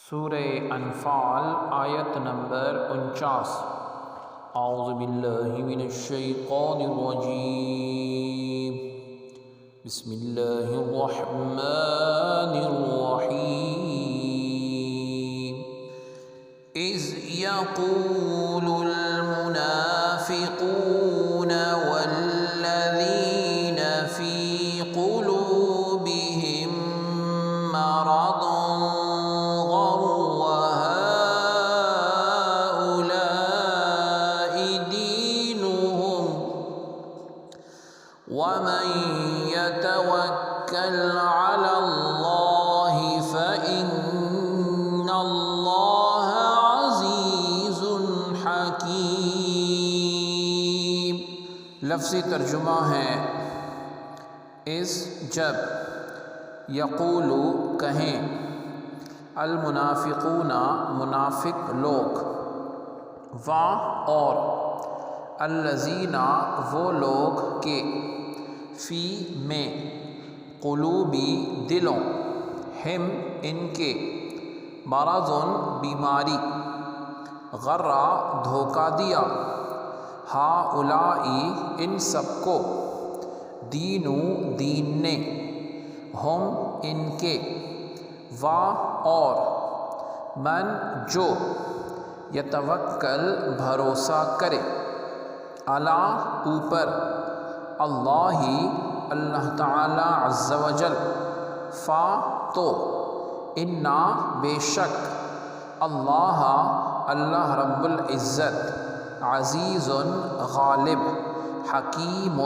سورہ انفال آیت نمبر 49۔ اعوذ باللہ من الشیطان الرجیم، بسم اللہ الرحمن الرحیم۔ اذ یقول المنافقون والذین فی قلوبہم مرض ومن يتوكل على الله فإن الله عزيز حكيم۔ لفظی ترجمہ ہے اس جب یقول کہیں المنافقون منافق لوگ و اور الذین وہ لوگ کے فی میں قلوبی دلوں ہم ان کے مرض بیماری غرہ دھوکہ دیا ہؤلائی ان سب کو دین نے ہم ان کے و اور من جو یتوکل بھروسہ کرے اللہ اوپر اللہ تعالی عز و جل فا تو انا بے شک اللہ رب العزت عزیز غالب حکیم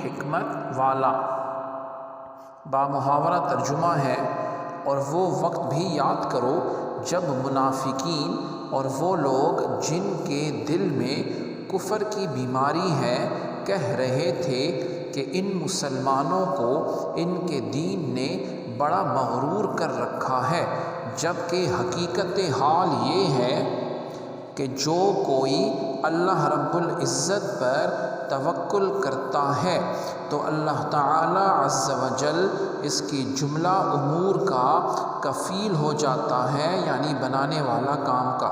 حکمت والا۔ بامحاورہ ترجمہ ہے اور وہ وقت بھی یاد کرو جب منافقین اور وہ لوگ جن کے دل میں کفر کی بیماری ہے کہہ رہے تھے کہ ان مسلمانوں کو ان کے دین نے بڑا مغرور کر رکھا ہے، جبکہ حقیقت حال یہ ہے کہ جو کوئی اللہ رب العزت پر توکل کرتا ہے تو اللہ تعالی عز و جل اس کی جملہ امور کا کفیل ہو جاتا ہے، یعنی بنانے والا کام کا۔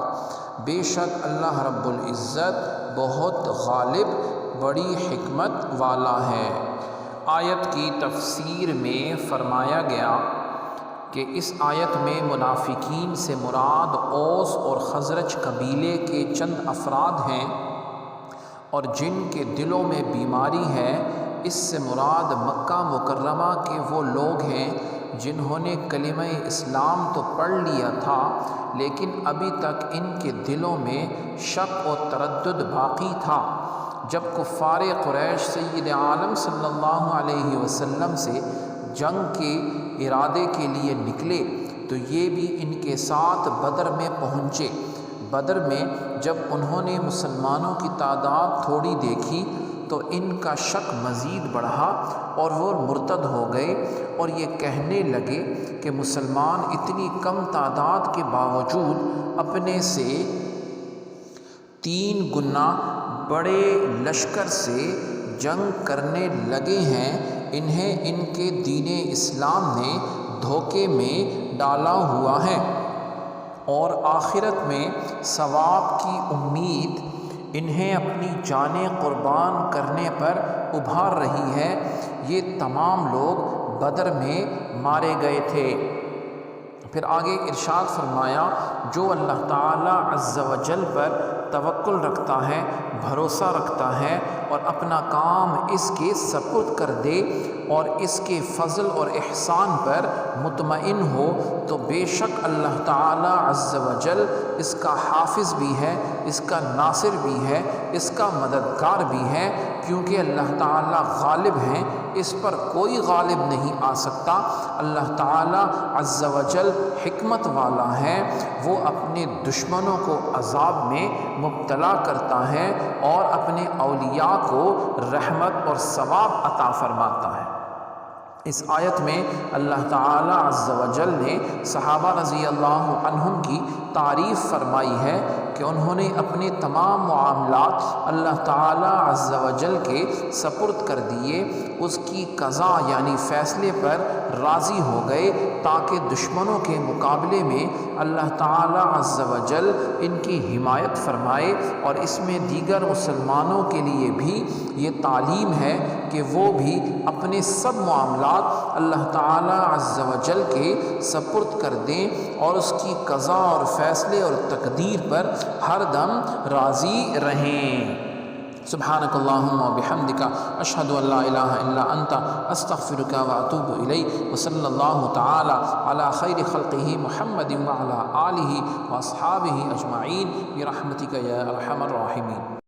بے شک اللہ رب العزت بہت غالب بڑی حکمت والا ہے۔ آیت کی تفسیر میں فرمایا گیا کہ اس آیت میں منافقین سے مراد اوس اور خزرج قبیلے کے چند افراد ہیں، اور جن کے دلوں میں بیماری ہے اس سے مراد مکہ مکرمہ کے وہ لوگ ہیں جنہوں نے کلمہ اسلام تو پڑھ لیا تھا لیکن ابھی تک ان کے دلوں میں شک و تردد باقی تھا۔ جب کفار قریش سید عالم صلی اللہ علیہ وسلم سے جنگ کے ارادے کے لیے نکلے تو یہ بھی ان کے ساتھ بدر میں پہنچے۔ بدر میں جب انہوں نے مسلمانوں کی تعداد تھوڑی دیکھی تو ان کا شک مزید بڑھا اور وہ مرتد ہو گئے اور یہ کہنے لگے کہ مسلمان اتنی کم تعداد کے باوجود اپنے سے 3 گنا بڑے لشکر سے جنگ کرنے لگے ہیں، انہیں ان کے دین اسلام نے دھوکے میں ڈالا ہوا ہے اور آخرت میں ثواب کی امید انہیں اپنی جانیں قربان کرنے پر ابھار رہی ہے۔ یہ تمام لوگ بدر میں مارے گئے تھے۔ پھر آگے ارشاد فرمایا جو اللہ تعالی عز و جل پر توکل رکھتا ہے، بھروسہ رکھتا ہے اور اپنا کام اس کے سپرد کر دے اور اس کے فضل اور احسان پر مطمئن ہو تو بے شک اللہ تعالی عز و جل اس کا حافظ بھی ہے، اس کا ناصر بھی ہے، اس کا مددگار بھی ہے، کیونکہ اللہ تعالی غالب ہیں، اس پر کوئی غالب نہیں آ سکتا۔ اللہ تعالی عز و جل حکمت والا ہے، وہ اپنے دشمنوں کو عذاب میں مبتلا کرتا ہے اور اپنے اولیاء کو رحمت اور ثواب عطا فرماتا ہے۔ اس آیت میں اللہ تعالی عز و جل نے صحابہ رضی اللہ عنہم کی تعریف فرمائی ہے کہ انہوں نے اپنے تمام معاملات اللہ تعالی عز و جل کے سپرد کر دیے، اس کی قضا یعنی فیصلے پر راضی ہو گئے، تاکہ دشمنوں کے مقابلے میں اللہ تعالی عز و جل ان کی حمایت فرمائے، اور اس میں دیگر مسلمانوں کے لیے بھی یہ تعلیم ہے کہ وہ بھی اپنے سب معاملات اللہ تعالی عز و جل کے سپرد کر دیں اور اس کی قضاء اور فیصلے اور تقدیر پر ہر دم راضی رہیں۔ سبحانک اللہم و بحمدک، اشہد ان لا الہ الا انت، استغفرک و اتوب الیک، وصلی اللہ تعالی علی خیر خلقہ محمد وعلی آلہ واصحابہ اجمعین برحمتک یا ارحم الراحمین۔